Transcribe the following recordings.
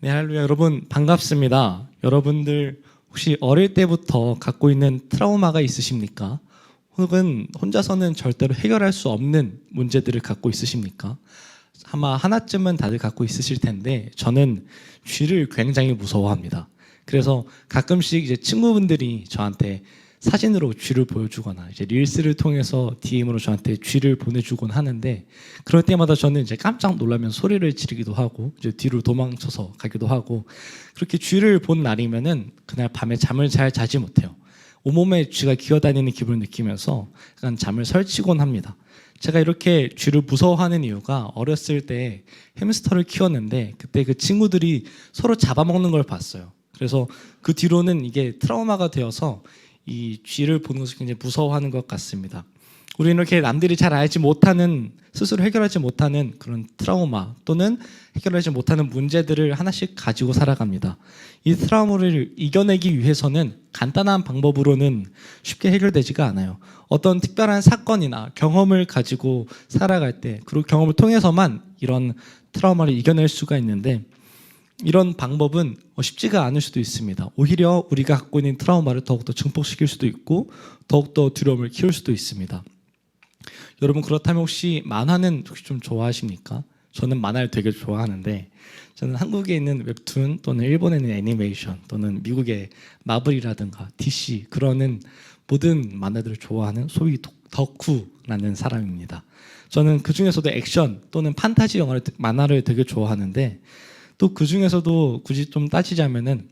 네, 할렐루야. 여러분 반갑습니다. 여러분들 혹시 어릴 때부터 갖고 있는 트라우마가 있으십니까? 혹은 혼자서는 절대로 해결할 수 없는 문제들을 갖고 있으십니까? 아마 하나쯤은 다들 갖고 있으실 텐데 저는 쥐를 굉장히 무서워합니다. 그래서 가끔씩 이제 친구분들이 저한테 사진으로 쥐를 보여주거나 이제 릴스를 통해서 DM으로 저한테 쥐를 보내주곤 하는데, 그럴 때마다 저는 이제 깜짝 놀라면 소리를 지르기도 하고 이제 뒤로 도망쳐서 가기도 하고, 그렇게 쥐를 본 날이면은 그날 밤에 잠을 잘 자지 못해요. 온몸에 쥐가 기어다니는 기분을 느끼면서 약간 잠을 설치곤 합니다. 제가 이렇게 쥐를 무서워하는 이유가 어렸을 때 햄스터를 키웠는데 그때 그 친구들이 서로 잡아먹는 걸 봤어요. 그래서 그 뒤로는 이게 트라우마가 되어서 이 쥐를 보는 것을 굉장히 무서워하는 것 같습니다. 우리는 이렇게 남들이 잘 알지 못하는, 스스로 해결하지 못하는 그런 트라우마 또는 해결하지 못하는 문제들을 하나씩 가지고 살아갑니다. 이 트라우마를 이겨내기 위해서는 간단한 방법으로는 쉽게 해결되지가 않아요. 어떤 특별한 사건이나 경험을 가지고 살아갈 때, 그리고 경험을 통해서만 이런 트라우마를 이겨낼 수가 있는데, 이런 방법은 쉽지가 않을 수도 있습니다. 오히려 우리가 갖고 있는 트라우마를 더욱더 증폭시킬 수도 있고 더욱더 두려움을 키울 수도 있습니다. 여러분, 그렇다면 혹시 만화는 혹시 좀 좋아하십니까? 저는 만화를 되게 좋아하는데, 저는 한국에 있는 웹툰 또는 일본에 있는 애니메이션 또는 미국의 마블이라든가 DC, 그러는 모든 만화들을 좋아하는 소위 덕후라는 사람입니다. 저는 그 중에서도 액션 또는 판타지 만화를 되게 좋아하는데, 또 그 중에서도 굳이 좀 따지자면은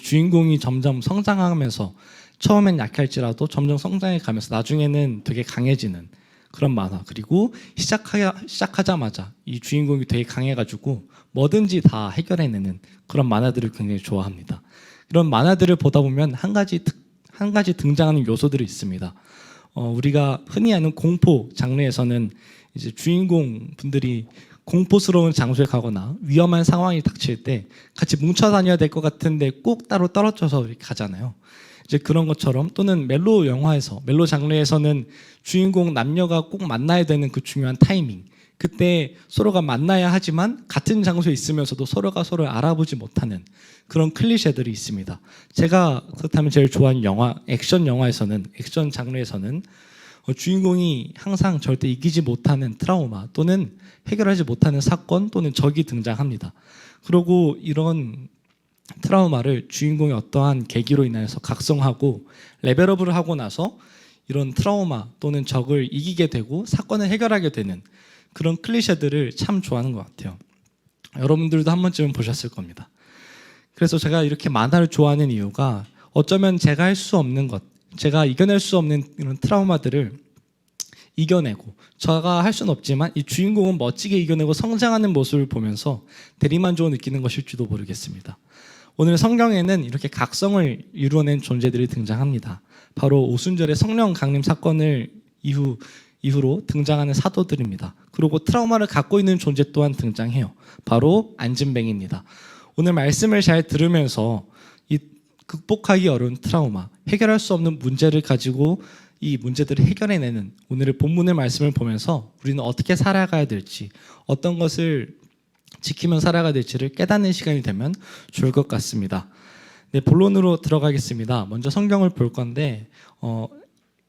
주인공이 점점 성장하면서 처음엔 약할지라도 점점 성장해 가면서 나중에는 되게 강해지는 그런 만화, 그리고 시작하자마자 이 주인공이 되게 강해가지고 뭐든지 다 해결해내는 그런 만화들을 굉장히 좋아합니다. 이런 만화들을 보다 보면 한 가지 등장하는 요소들이 있습니다. 우리가 흔히 아는 공포 장르에서는 이제 주인공 분들이 공포스러운 장소에 가거나 위험한 상황이 닥칠 때 같이 뭉쳐 다녀야 될 것 같은데 꼭 따로 떨어져서 이렇게 가잖아요. 이제 그런 것처럼, 또는 멜로 장르에서는 주인공 남녀가 꼭 만나야 되는 그 중요한 타이밍, 그때 서로가 만나야 하지만 같은 장소에 있으면서도 서로가 서로를 알아보지 못하는 그런 클리셰들이 있습니다. 제가 그렇다면 제일 좋아하는 영화, 액션 장르에서는 주인공이 항상 절대 이기지 못하는 트라우마 또는 해결하지 못하는 사건 또는 적이 등장합니다. 그리고 이런 트라우마를 주인공이 어떠한 계기로 인해서 각성하고 레벨업을 하고 나서 이런 트라우마 또는 적을 이기게 되고 사건을 해결하게 되는 그런 클리셰들을 참 좋아하는 것 같아요. 여러분들도 한 번쯤은 보셨을 겁니다. 그래서 제가 이렇게 만화를 좋아하는 이유가, 어쩌면 제가 할 수 없는 것, 제가 이겨낼 수 없는 이런 트라우마들을 이겨내고, 제가 할 수는 없지만 이 주인공은 멋지게 이겨내고 성장하는 모습을 보면서 대리만족을 느끼는 것일지도 모르겠습니다. 오늘 성경에는 이렇게 각성을 이루어낸 존재들이 등장합니다. 바로 오순절의 성령 강림 사건을 이후로 등장하는 사도들입니다. 그리고 트라우마를 갖고 있는 존재 또한 등장해요. 바로 안진뱅입니다. 오늘 말씀을 잘 들으면서 이 극복하기 어려운 트라우마, 해결할 수 없는 문제를 가지고 이 문제들을 해결해내는 오늘의 본문의 말씀을 보면서 우리는 어떻게 살아가야 될지, 어떤 것을 지키면 살아가야 될지를 깨닫는 시간이 되면 좋을 것 같습니다. 네, 본론으로 들어가겠습니다. 먼저 성경을 볼 건데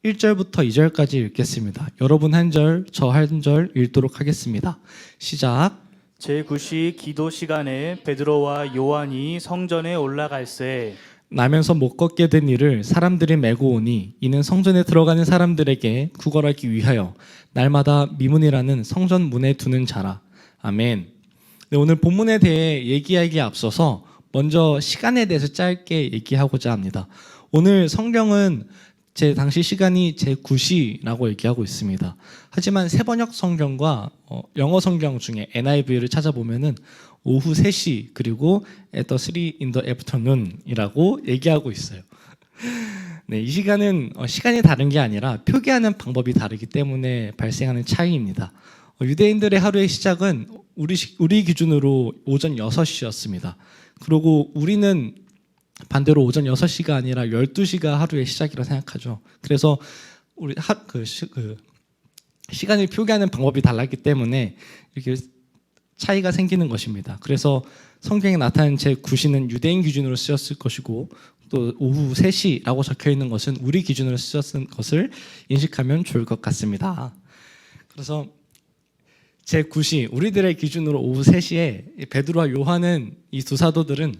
1절부터 2절까지 읽겠습니다. 여러분 한 절, 저 한 절 읽도록 하겠습니다. 시작. 제9시 기도 시간에 베드로와 요한이 성전에 올라갈새 나면서 못 걷게 된 이를 사람들이 메고 오니 이는 성전에 들어가는 사람들에게 구걸하기 위하여 날마다 미문이라는 성전 문에 두는 자라. 아멘. 네, 오늘 본문에 대해 얘기하기에 앞서서 먼저 시간에 대해서 짧게 얘기하고자 합니다. 오늘 성경은 제 당시 시간이 제9시라고 얘기하고 있습니다. 하지만 세번역 성경과 영어 성경 중에 NIV를 찾아보면은 오후 3시 그리고 at 3 in the afternoon 이라고 얘기하고 있어요. 네, 이 시간은 시간이 다른 게 아니라 표기하는 방법이 다르기 때문에 발생하는 차이입니다. 유대인들의 하루의 시작은 우리 기준으로 오전 6시였습니다. 그리고 우리는 반대로 오전 6시가 아니라 12시가 하루의 시작이라 생각하죠. 그래서 우리 시간을 표기하는 방법이 달랐기 때문에 이렇게 차이가 생기는 것입니다. 그래서 성경에 나타난 제9시는 유대인 기준으로 쓰였을 것이고 또 오후 3시라고 적혀 있는 것은 우리 기준으로 쓰였은 것을 인식하면 좋을 것 같습니다. 그래서 제9시 우리들의 기준으로 오후 3시에 베드로와 요한은 이 두 사도들은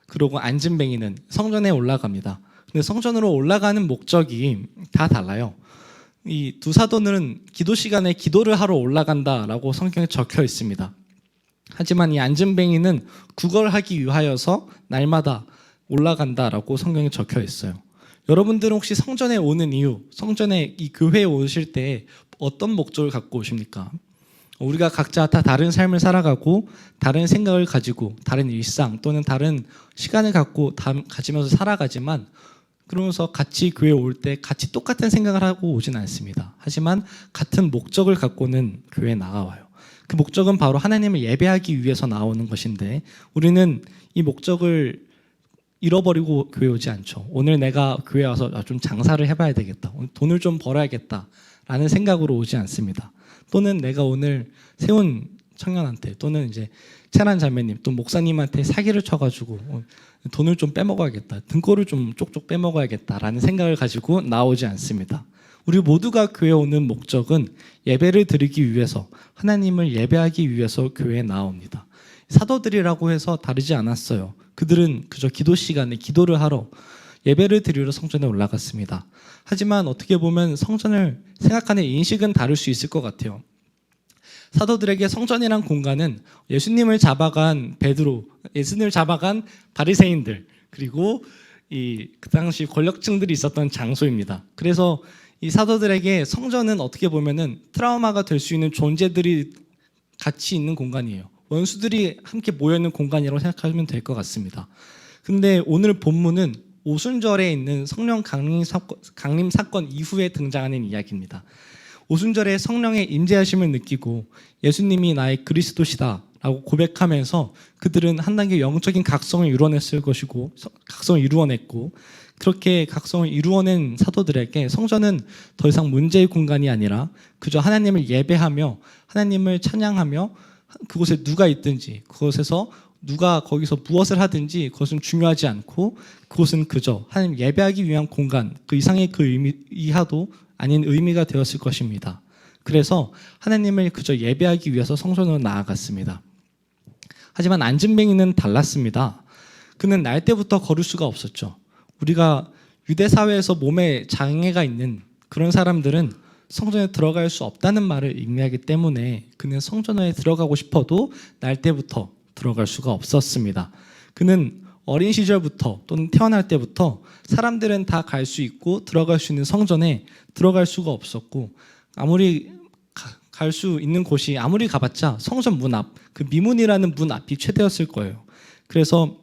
그러고 안진뱅이는 성전에 올라갑니다. 근데 성전으로 올라가는 목적이 다 달라요. 이 두 사도는 기도 시간에 기도를 하러 올라간다라고 성경에 적혀 있습니다. 하지만 이 안진뱅이는 구걸을 하기 위하여서 날마다 올라간다라고 성경에 적혀 있어요. 여러분들은 혹시 성전에 오는 이유, 성전에 이 교회에 오실 때 어떤 목적을 갖고 오십니까? 우리가 각자 다 다른 삶을 살아가고 다른 생각을 가지고 다른 일상 또는 다른 시간을 갖고 가지면서 살아가지만 그러면서 같이 교회에 올 때 같이 똑같은 생각을 하고 오진 않습니다. 하지만 같은 목적을 갖고는 교회에 나와요. 그 목적은 바로 하나님을 예배하기 위해서 나오는 것인데 우리는 이 목적을 잃어버리고 교회 오지 않죠. 오늘 내가 교회 와서 좀 장사를 해봐야 되겠다. 오늘 돈을 좀 벌어야겠다라는 생각으로 오지 않습니다. 또는 내가 오늘 세운 청년한테 또는 이제 채란 자매님 또 목사님한테 사기를 쳐가지고 돈을 좀 빼먹어야겠다. 등골을 좀 쪽쪽 빼먹어야겠다라는 생각을 가지고 나오지 않습니다. 우리 모두가 교회에 오는 목적은 예배를 드리기 위해서 하나님을 예배하기 위해서 교회에 나옵니다. 사도들이라고 해서 다르지 않았어요. 그들은 그저 기도 시간에 기도를 하러 예배를 드리러 성전에 올라갔습니다. 하지만 어떻게 보면 성전을 생각하는 인식은 다를 수 있을 것 같아요. 사도들에게 성전이란 공간은 예수님을 잡아간 베드로, 예수님을 잡아간 바리새인들 그리고 그 당시 권력층들이 있었던 장소입니다. 그래서 이 사도들에게 성전은 어떻게 보면은 트라우마가 될 수 있는 존재들이 같이 있는 공간이에요. 원수들이 함께 모여있는 공간이라고 생각하시면 될 것 같습니다. 근데 오늘 본문은 오순절에 있는 성령 강림 사건 이후에 등장하는 이야기입니다. 오순절에 성령의 임재하심을 느끼고 예수님이 나의 그리스도시다 라고 고백하면서 그들은 한 단계 영적인 각성을 이루어냈을 것이고 각성을 이루어냈고 그렇게 각성을 이루어낸 사도들에게 성전은 더 이상 문제의 공간이 아니라 그저 하나님을 예배하며 하나님을 찬양하며 그곳에 누가 있든지 그곳에서 누가 거기서 무엇을 하든지 그것은 중요하지 않고 그곳은 그저 하나님 예배하기 위한 공간 그 이상의 그 의미 이하도 아닌 의미가 되었을 것입니다. 그래서 하나님을 그저 예배하기 위해서 성전으로 나아갔습니다. 하지만 안진뱅이는 달랐습니다. 그는 날 때부터 걸을 수가 없었죠. 우리가 유대 사회에서 몸에 장애가 있는 그런 사람들은 성전에 들어갈 수 없다는 말을 의미하기 때문에 그는 성전에 들어가고 싶어도 날 때부터 들어갈 수가 없었습니다. 그는 어린 시절부터 또는 태어날 때부터 사람들은 다 갈 수 있고 들어갈 수 있는 성전에 들어갈 수가 없었고 아무리 갈 수 있는 곳이 아무리 가봤자 성전 문 앞, 그 미문이라는 문 앞이 최대였을 거예요. 그래서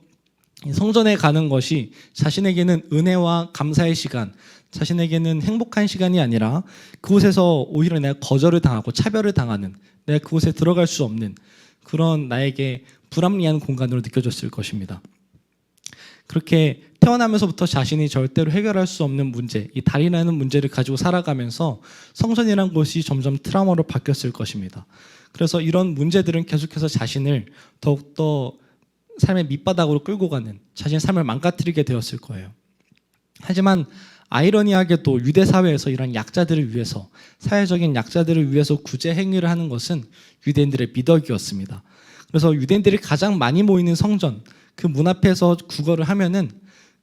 성전에 가는 것이 자신에게는 은혜와 감사의 시간, 자신에게는 행복한 시간이 아니라 그곳에서 오히려 내가 거절을 당하고 차별을 당하는 내가 그곳에 들어갈 수 없는 그런 나에게 불합리한 공간으로 느껴졌을 것입니다. 그렇게 태어나면서부터 자신이 절대로 해결할 수 없는 문제, 이 달이라는 문제를 가지고 살아가면서 성전이라는 곳이 점점 트라우마로 바뀌었을 것입니다. 그래서 이런 문제들은 계속해서 자신을 더욱더 삶의 밑바닥으로 끌고 가는 자신의 삶을 망가뜨리게 되었을 거예요. 하지만 아이러니하게도 유대 사회에서 이런 약자들을 위해서 사회적인 약자들을 위해서 구제 행위를 하는 것은 유대인들의 미덕이었습니다. 그래서 유대인들이 가장 많이 모이는 성전 그 문 앞에서 구걸을 하면은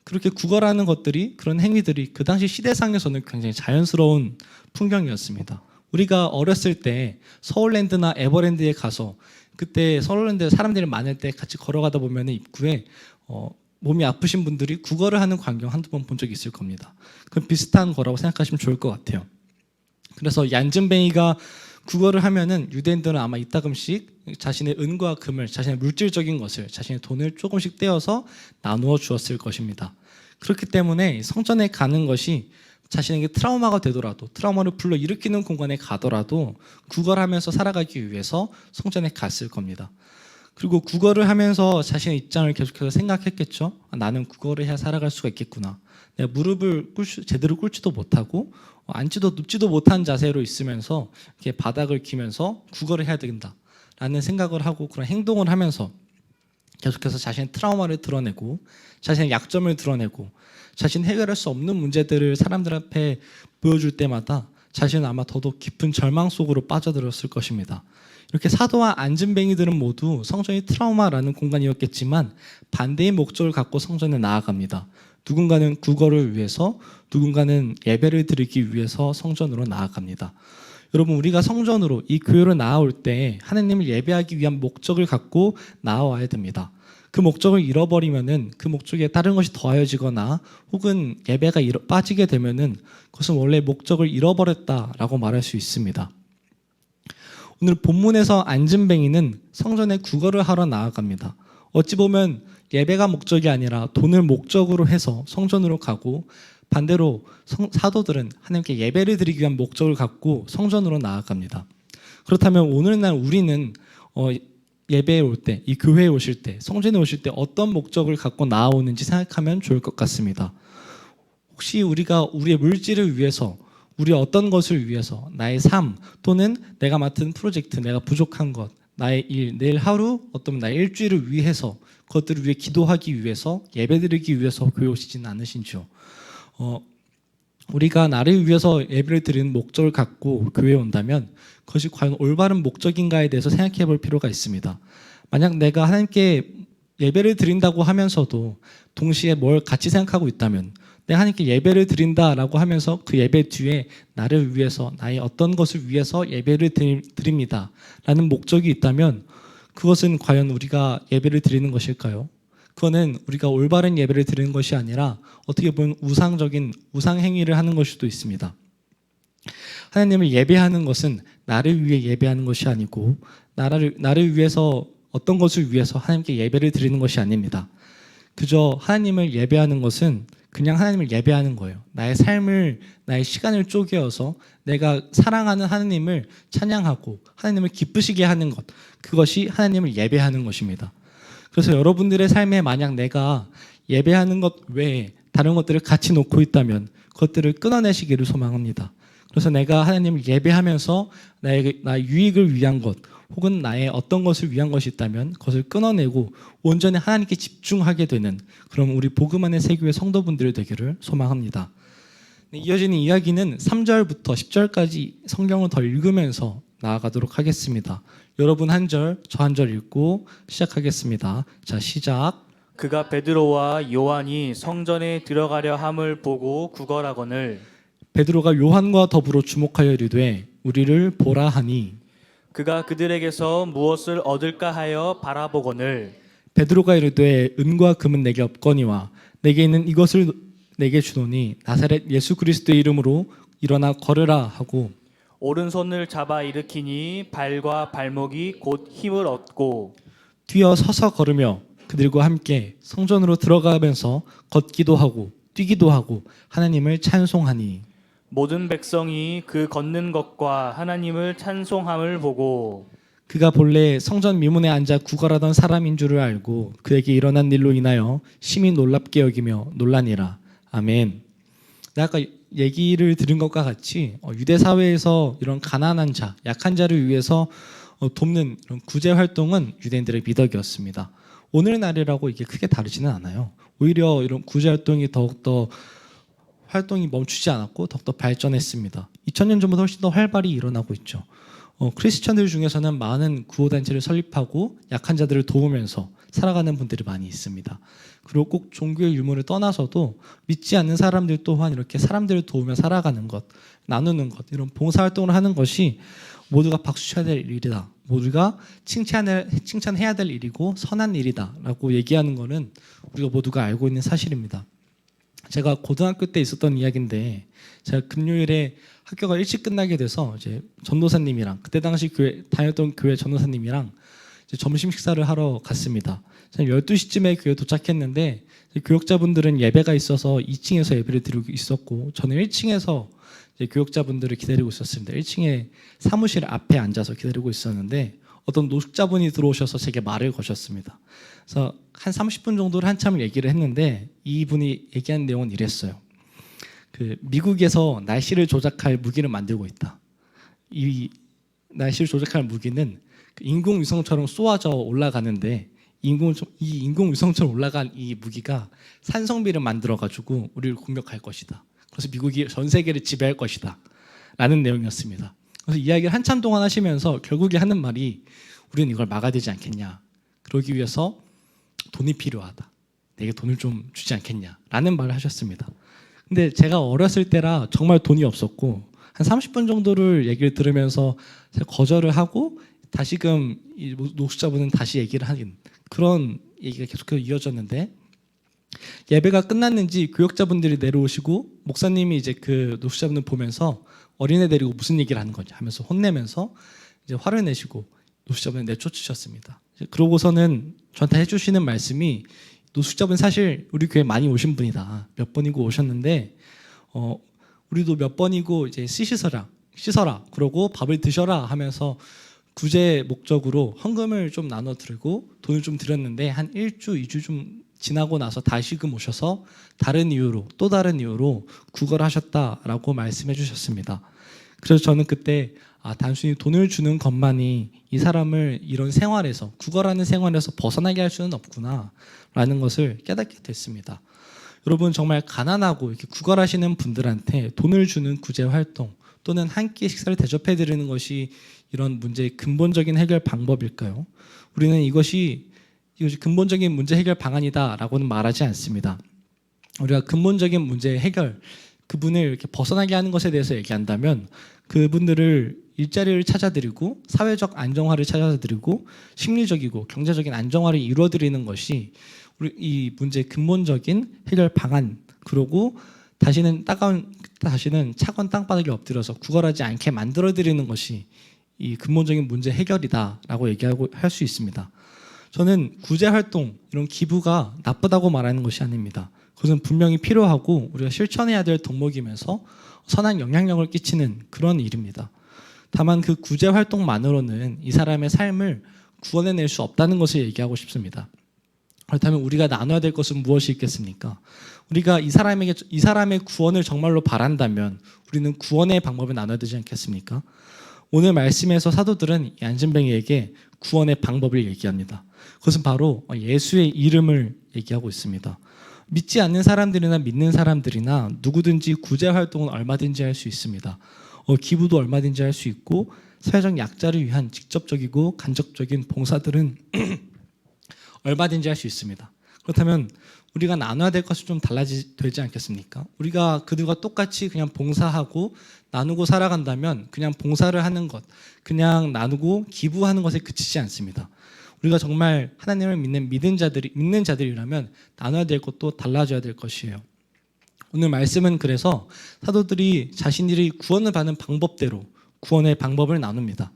그렇게 구걸하는 것들이 그런 행위들이 그 당시 시대상에서는 굉장히 자연스러운 풍경이었습니다. 우리가 어렸을 때 서울랜드나 에버랜드에 가서 그때 서울랜드에 사람들이 많을 때 같이 걸어가다 보면 입구에 몸이 아프신 분들이 구걸을 하는 광경 한두 번 본 적이 있을 겁니다. 그 비슷한 거라고 생각하시면 좋을 것 같아요. 그래서 얀진뱅이가 구걸을 하면은 유대인들은 아마 이따금씩 자신의 은과 금을 자신의 물질적인 것을 자신의 돈을 조금씩 떼어서 나누어 주었을 것입니다. 그렇기 때문에 성전에 가는 것이 자신에게 트라우마가 되더라도 트라우마를 불러일으키는 공간에 가더라도 구걸하면서 살아가기 위해서 성전에 갔을 겁니다. 그리고 구걸을 하면서 자신의 입장을 계속해서 생각했겠죠. 나는 구걸을 해야 살아갈 수가 있겠구나. 내가 무릎을 제대로 꿇지도 못하고 앉지도 눕지도 못한 자세로 있으면서 이렇게 바닥을 기면서 구걸을 해야 된다 라는 생각을 하고 그런 행동을 하면서 계속해서 자신의 트라우마를 드러내고 자신의 약점을 드러내고 자신 해결할 수 없는 문제들을 사람들 앞에 보여줄 때마다 자신은 아마 더더욱 깊은 절망 속으로 빠져들었을 것입니다. 이렇게 사도와 안진뱅이들은 모두 성전이 트라우마라는 공간이었겠지만 반대의 목적을 갖고 성전에 나아갑니다. 누군가는 국어를 위해서, 누군가는 예배를 드리기 위해서 성전으로 나아갑니다. 여러분, 우리가 성전으로 이 교회로 나아올 때 하나님을 예배하기 위한 목적을 갖고 나아와야 됩니다. 그 목적을 잃어버리면은 그 목적에 다른 것이 더하여지거나 혹은 예배가 빠지게 되면은 그것은 원래 목적을 잃어버렸다라고 말할 수 있습니다. 오늘 본문에서 안진뱅이는 성전에 구걸을 하러 나아갑니다. 어찌 보면 예배가 목적이 아니라 돈을 목적으로 해서 성전으로 가고 반대로 사도들은 하나님께 예배를 드리기 위한 목적을 갖고 성전으로 나아갑니다. 그렇다면 오늘날 우리는 예배에 올 때, 이 교회에 오실 때, 성전에 오실 때 어떤 목적을 갖고 나아오는지 생각하면 좋을 것 같습니다. 혹시 우리가 우리의 물질을 위해서, 우리 어떤 것을 위해서, 나의 삶 또는 내가 맡은 프로젝트, 내가 부족한 것, 나의 일, 내일 하루, 어떤 나의 일주일을 위해서 그것들을 위해 기도하기 위해서 예배드리기 위해서 교회 오시지는 않으신지요? 우리가 나를 위해서 예배를 드리는 목적을 갖고 교회에 온다면 그것이 과연 올바른 목적인가에 대해서 생각해 볼 필요가 있습니다. 만약 내가 하나님께 예배를 드린다고 하면서도 동시에 뭘 같이 생각하고 있다면 내가 하나님께 예배를 드린다라고 하면서 그 예배 뒤에 나를 위해서 나의 어떤 것을 위해서 예배를 드립니다 라는 목적이 있다면 그것은 과연 우리가 예배를 드리는 것일까요? 그거는 우리가 올바른 예배를 드리는 것이 아니라 어떻게 보면 우상적인 우상행위를 하는 것일 수도 있습니다. 하나님을 예배하는 것은 나를 위해 예배하는 것이 아니고 나를 위해서 어떤 것을 위해서 하나님께 예배를 드리는 것이 아닙니다. 그저 하나님을 예배하는 것은 그냥 하나님을 예배하는 거예요. 나의 삶을, 나의 시간을 쪼개어서 내가 사랑하는 하나님을 찬양하고 하나님을 기쁘시게 하는 것, 그것이 하나님을 예배하는 것입니다. 그래서 여러분들의 삶에 만약 내가 예배하는 것 외에 다른 것들을 같이 놓고 있다면 그것들을 끊어내시기를 소망합니다. 그래서 내가 하나님을 예배하면서 나의 유익을 위한 것 혹은 나의 어떤 것을 위한 것이 있다면 그것을 끊어내고 온전히 하나님께 집중하게 되는 그럼 우리 복음 안의 세교회 성도분들이 되기를 소망합니다. 이어지는 이야기는 3절부터 10절까지 성경을 더 읽으면서 나아가도록 하겠습니다. 여러분 한 절, 저 한 절 읽고 시작하겠습니다. 자, 시작. 그가 베드로와 요한이 성전에 들어가려 함을 보고 구걸하거늘 베드로가 요한과 더불어 주목하여 이르되 우리를 보라 하니 그가 그들에게서 무엇을 얻을까 하여 바라보거늘 베드로가 이르되 은과 금은 내게 없거니와 내게 있는 이것을 내게 주노니 나사렛 예수 그리스도의 이름으로 일어나 걸으라 하고 오른손을 잡아 일으키니 발과 발목이 곧 힘을 얻고 뛰어 서서 걸으며 그들과 함께 성전으로 들어가면서 걷기도 하고 뛰기도 하고 하나님을 찬송하니 모든 백성이 그 걷는 것과 하나님을 찬송함을 보고 그가 본래 성전 미문에 앉아 구걸하던 사람인 줄을 알고 그에게 일어난 일로 인하여 심히 놀랍게 여기며 놀라니라. 아멘. 내가 아까 얘기를 들은 것과 같이 유대 사회에서 이런 가난한 자, 약한 자를 위해서 돕는 이런 구제 활동은 유대인들의 미덕이었습니다. 오늘날이라고 이게 크게 다르지는 않아요. 오히려 이런 구제 활동이 더욱더 활동이 멈추지 않았고 더욱더 발전했습니다. 2000년 전보다 훨씬 더 활발히 일어나고 있죠. 크리스천들 중에서는 많은 구호단체를 설립하고 약한 자들을 도우면서 살아가는 분들이 많이 있습니다. 그리고 꼭 종교의 유무를 떠나서도 믿지 않는 사람들 또한 이렇게 사람들을 도우며 살아가는 것, 나누는 것, 이런 봉사활동을 하는 것이 모두가 박수쳐야 될 일이다. 모두가 칭찬해야 될 일이고 선한 일이다 라고 얘기하는 것은 우리가 모두가 알고 있는 사실입니다. 제가 고등학교 때 있었던 이야기인데 제가 금요일에 학교가 일찍 끝나게 돼서 이제 전도사님이랑 그때 당시 다녔던 교회 전도사님이랑 이제 점심 식사를 하러 갔습니다. 12시쯤에 교회에 도착했는데 교역자분들은 예배가 있어서 2층에서 예배를 드리고 있었고 저는 1층에서 이제 교역자분들을 기다리고 있었습니다. 1층에 사무실 앞에 앉아서 기다리고 있었는데 어떤 노숙자분이 들어오셔서 제게 말을 거셨습니다. 그래서 한 30분 정도를 한참 얘기를 했는데 이분이 얘기한 내용은 이랬어요. 미국에서 날씨를 조작할 무기를 만들고 있다. 이 날씨를 조작할 무기는 인공위성처럼 쏘아져 올라가는데 이 인공위성처럼 올라간 이 무기가 산성비를 만들어가지고 우리를 공격할 것이다. 그래서 미국이 전 세계를 지배할 것이다. 라는 내용이었습니다. 그래서 이야기를 한참 동안 하시면서 결국에 하는 말이 우리는 이걸 막아야 되지 않겠냐. 그러기 위해서 돈이 필요하다. 내게 돈을 좀 주지 않겠냐. 라는 말을 하셨습니다. 근데 제가 어렸을 때라 정말 돈이 없었고 한 30분 정도를 얘기를 들으면서 제가 거절을 하고 다시금 이 노숙자분은 다시 얘기를 하긴 그런 얘기가 계속해서 이어졌는데 예배가 끝났는지 교역자분들이 내려오시고 목사님이 이제 그 노숙자분을 보면서 어린애 데리고 무슨 얘기를 하는 거냐 하면서 혼내면서 이제 화를 내시고 노숙자분을 내쫓으셨습니다. 그러고서는 저한테 해주시는 말씀이 노숙자분 사실 우리 교회 많이 오신 분이다. 몇 번이고 오셨는데 우리도 몇 번이고 이제 씻어라 그러고 밥을 드셔라 하면서 구제 목적으로 헌금을 좀 나눠 드리고 돈을 좀 드렸는데 한 1주, 2주 좀 지나고 나서 다시금 오셔서 또 다른 이유로 구걸을 하셨다라고 말씀해 주셨습니다. 그래서 저는 그때 단순히 돈을 주는 것만이 이 사람을 이런 생활에서 구걸하는 생활에서 벗어나게 할 수는 없구나 라는 것을 깨닫게 됐습니다. 여러분 정말 가난하고 이렇게 구걸하시는 분들한테 돈을 주는 구제 활동 또는 한 끼 식사를 대접해 드리는 것이 이런 문제의 근본적인 해결 방법일까요? 우리는 이것이 근본적인 문제 해결 방안이다라고는 말하지 않습니다. 우리가 근본적인 문제 해결, 그분을 이렇게 벗어나게 하는 것에 대해서 얘기한다면 그분들을 일자리를 찾아드리고 사회적 안정화를 찾아드리고 심리적이고 경제적인 안정화를 이루어드리는 것이 우리 이 문제의 근본적인 해결 방안, 그리고 다시는 차가운 땅바닥에 엎드려서 구걸하지 않게 만들어드리는 것이 이 근본적인 문제 해결이다라고 얘기하고 할 수 있습니다. 저는 구제 활동, 이런 기부가 나쁘다고 말하는 것이 아닙니다. 그것은 분명히 필요하고 우리가 실천해야 될 덕목이면서 선한 영향력을 끼치는 그런 일입니다. 다만 그 구제 활동만으로는 이 사람의 삶을 구원해낼 수 없다는 것을 얘기하고 싶습니다. 그렇다면 우리가 나눠야 될 것은 무엇이 있겠습니까? 우리가 이 사람의 구원을 정말로 바란다면 우리는 구원의 방법을 나눠야 되지 않겠습니까? 오늘 말씀에서 사도들은 이 안진뱅이에게 구원의 방법을 얘기합니다. 그것은 바로 예수의 이름을 얘기하고 있습니다. 믿지 않는 사람들이나 믿는 사람들이나 누구든지 구제 활동은 얼마든지 할 수 있습니다. 기부도 얼마든지 할 수 있고 사회적 약자를 위한 직접적이고 간접적인 봉사들은 얼마든지 할 수 있습니다. 그렇다면 우리가 나눠야 될 것이 좀 되지 않겠습니까? 우리가 그들과 똑같이 그냥 봉사하고 나누고 살아간다면 그냥 봉사를 하는 것, 그냥 나누고 기부하는 것에 그치지 않습니다. 우리가 정말 하나님을 믿는 자들이라면 나눠야 될 것도 달라져야 될 것이에요. 오늘 말씀은 그래서 사도들이 자신들이 구원을 받는 방법대로 구원의 방법을 나눕니다.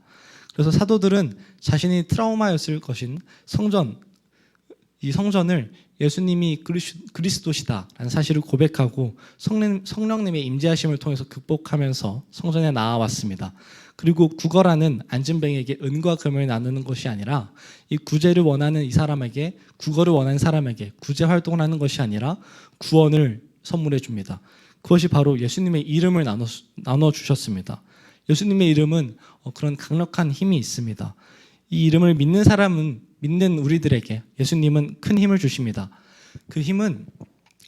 그래서 사도들은 자신이 트라우마였을 것인 이 성전을 예수님이 그리스도시다라는 사실을 고백하고 성령님의 임재하심을 통해서 극복하면서 성전에 나아왔습니다. 그리고 구걸하는 안진뱅이에게 은과 금을 나누는 것이 아니라 이 구제를 원하는 이 사람에게, 구걸을 원하는 사람에게 구제 활동을 하는 것이 아니라 구원을 선물해 줍니다. 그것이 바로 예수님의 이름을 나눠 주셨습니다. 예수님의 이름은 그런 강력한 힘이 있습니다. 이 이름을 믿는 우리들에게 예수님은 큰 힘을 주십니다. 그 힘은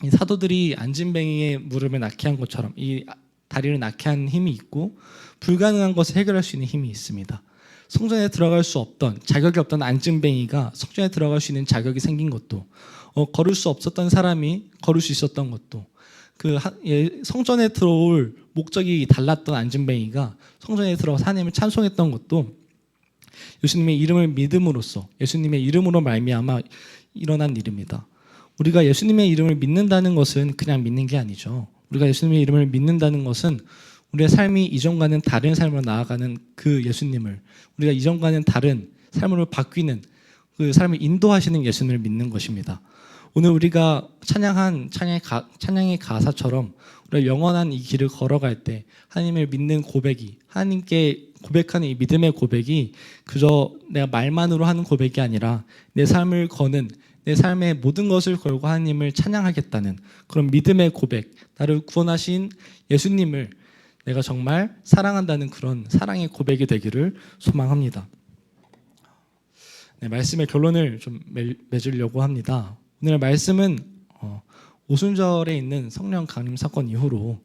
이 사도들이 안진뱅이의 무릎을 낫게 한 것처럼 이 다리를 낫게 한 힘이 있고 불가능한 것을 해결할 수 있는 힘이 있습니다. 성전에 들어갈 수 없던, 자격이 없던 안진뱅이가 성전에 들어갈 수 있는 자격이 생긴 것도, 걸을 수 없었던 사람이 걸을 수 있었던 것도, 성전에 들어올 목적이 달랐던 안진뱅이가 성전에 들어가서 하나님을 찬송했던 것도 예수님의 이름을 믿음으로써, 예수님의 이름으로 말미암아 일어난 일입니다. 우리가 예수님의 이름을 믿는다는 것은 그냥 믿는 게 아니죠. 우리가 예수님의 이름을 믿는다는 것은 우리의 삶이 이전과는 다른 삶으로 나아가는 그 예수님을, 우리가 이전과는 다른 삶으로 바뀌는 그 삶을 인도하시는 예수님을 믿는 것입니다. 오늘 우리가 찬양의 가사처럼 우리가 영원한 이 길을 걸어갈 때 하나님을 믿는 고백이, 하나님께 고백하는 이 믿음의 고백이 그저 내가 말만으로 하는 고백이 아니라 내 삶을 거는, 내 삶의 모든 것을 걸고 하나님을 찬양하겠다는 그런 믿음의 고백, 나를 구원하신 예수님을 내가 정말 사랑한다는 그런 사랑의 고백이 되기를 소망합니다. 말씀의 결론을 좀 맺으려고 합니다. 오늘 말씀은 오순절에 있는 성령 강림 사건 이후로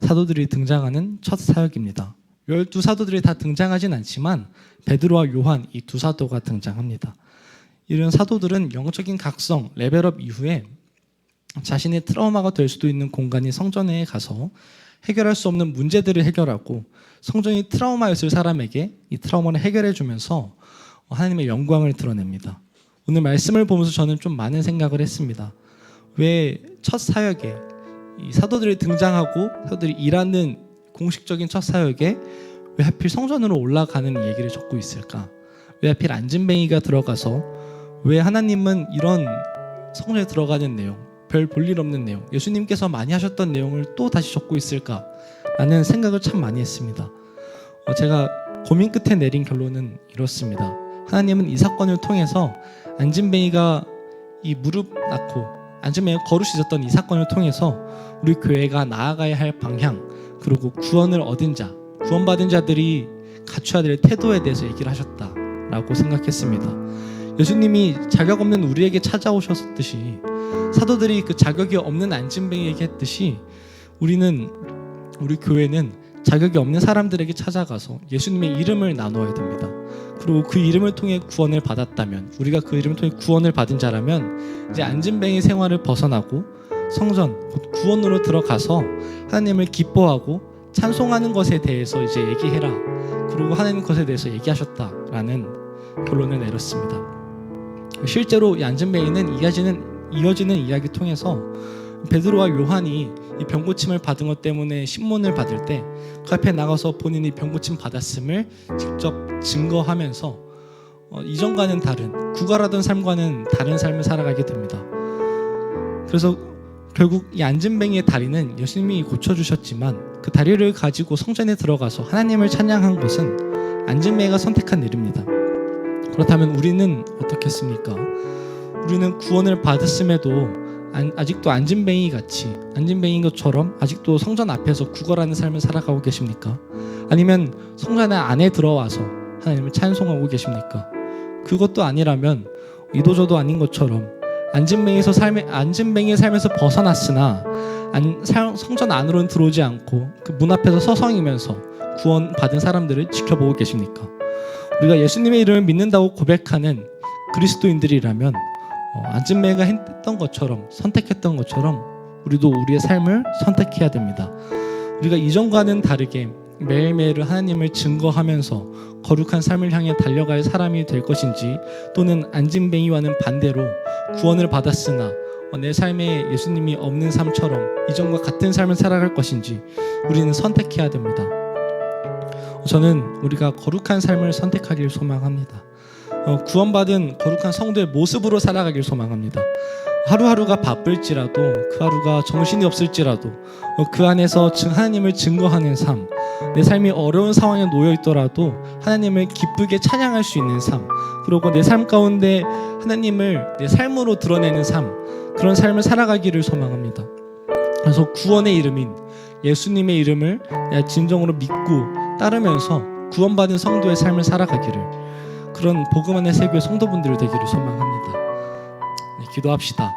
사도들이 등장하는 첫 사역입니다. 12사도들이 다 등장하진 않지만 베드로와 요한 이 두 사도가 등장합니다. 이런 사도들은 영적인 각성, 레벨업 이후에 자신의 트라우마가 될 수도 있는 공간인 성전에 가서 해결할 수 없는 문제들을 해결하고 성전이 트라우마였을 사람에게 이 트라우마를 해결해 주면서 하나님의 영광을 드러냅니다. 오늘 말씀을 보면서 저는 좀 많은 생각을 했습니다. 왜 첫 사역에 이 사도들이 등장하고 사도들이 일하는 공식적인 첫 사역에 왜 하필 성전으로 올라가는 얘기를 적고 있을까? 왜 하필 안진뱅이가 들어가서 왜 하나님은 이런 성전에 들어가는 내용, 별 볼일 없는 내용, 예수님께서 많이 하셨던 내용을 또 다시 적고 있을까? 라는 생각을 참 많이 했습니다. 제가 고민 끝에 내린 결론은 이렇습니다. 하나님은 이 사건을 통해서 안진뱅이가 이 무릎 낳고 안진뱅이가 걸을 수 있었던 이 사건을 통해서 우리 교회가 나아가야 할 방향, 그리고 구원을 얻은 자, 구원받은 자들이 갖춰야 될 태도에 대해서 얘기를 하셨다라고 생각했습니다. 예수님이 자격 없는 우리에게 찾아오셨듯이 사도들이 그 자격이 없는 안진뱅이에게 했듯이 우리 교회는 자격이 없는 사람들에게 찾아가서 예수님의 이름을 나누어야 됩니다. 그리고 그 이름을 통해 구원을 받았다면, 우리가 그 이름을 통해 구원을 받은 자라면 이제 안진뱅이 생활을 벗어나고 성전, 곧 구원으로 들어가서 하나님을 기뻐하고 찬송하는 것에 대해서 이제 얘기해라. 그리고 하나님 것에 대해서 얘기하셨다라는 결론을 내렸습니다. 실제로 이 안진뱅이는 이어지는 이야기 통해서 베드로와 요한이 이 병고침을 받은 것 때문에 신문을 받을 때 그 앞에 나가서 본인이 병고침 받았음을 직접 증거하면서 이전과는 다른, 구걸하던 삶과는 다른 삶을 살아가게 됩니다. 그래서 결국 이 안진뱅이의 다리는 예수님이 고쳐주셨지만 그 다리를 가지고 성전에 들어가서 하나님을 찬양한 것은 안진뱅이가 선택한 일입니다. 그렇다면 우리는 어떻겠습니까? 우리는 구원을 받았음에도 아직도 안진뱅이 것처럼 아직도 성전 앞에서 구걸하는 삶을 살아가고 계십니까? 아니면 성전 안에 들어와서 하나님을 찬송하고 계십니까? 그것도 아니라면 이도저도 아닌 것처럼 안진뱅이의 삶에서 벗어났으나 성전 안으로는 들어오지 않고 그 문 앞에서 서성이면서 구원받은 사람들을 지켜보고 계십니까? 우리가 예수님의 이름을 믿는다고 고백하는 그리스도인들이라면 안진뱅이가 했던 것처럼, 선택했던 것처럼 우리도 우리의 삶을 선택해야 됩니다. 우리가 이전과는 다르게 매일매일 하나님을 증거하면서 거룩한 삶을 향해 달려갈 사람이 될 것인지, 또는 안진뱅이와는 반대로 구원을 받았으나 내 삶에 예수님이 없는 삶처럼 이전과 같은 삶을 살아갈 것인지 우리는 선택해야 됩니다. 저는 우리가 거룩한 삶을 선택하길 소망합니다. 구원받은 거룩한 성도의 모습으로 살아가길 소망합니다. 하루하루가 바쁠지라도, 그 하루가 정신이 없을지라도 그 안에서 하나님을 증거하는 삶, 내 삶이 어려운 상황에 놓여 있더라도 하나님을 기쁘게 찬양할 수 있는 삶, 그리고 내 삶 가운데 하나님을 내 삶으로 드러내는 삶, 그런 삶을 살아가기를 소망합니다. 그래서 구원의 이름인 예수님의 이름을 내가 진정으로 믿고 따르면서 구원받은 성도의 삶을 살아가기를, 그런 복음 안의 세교의 성도분들 되기를 소망합니다. 기도합시다.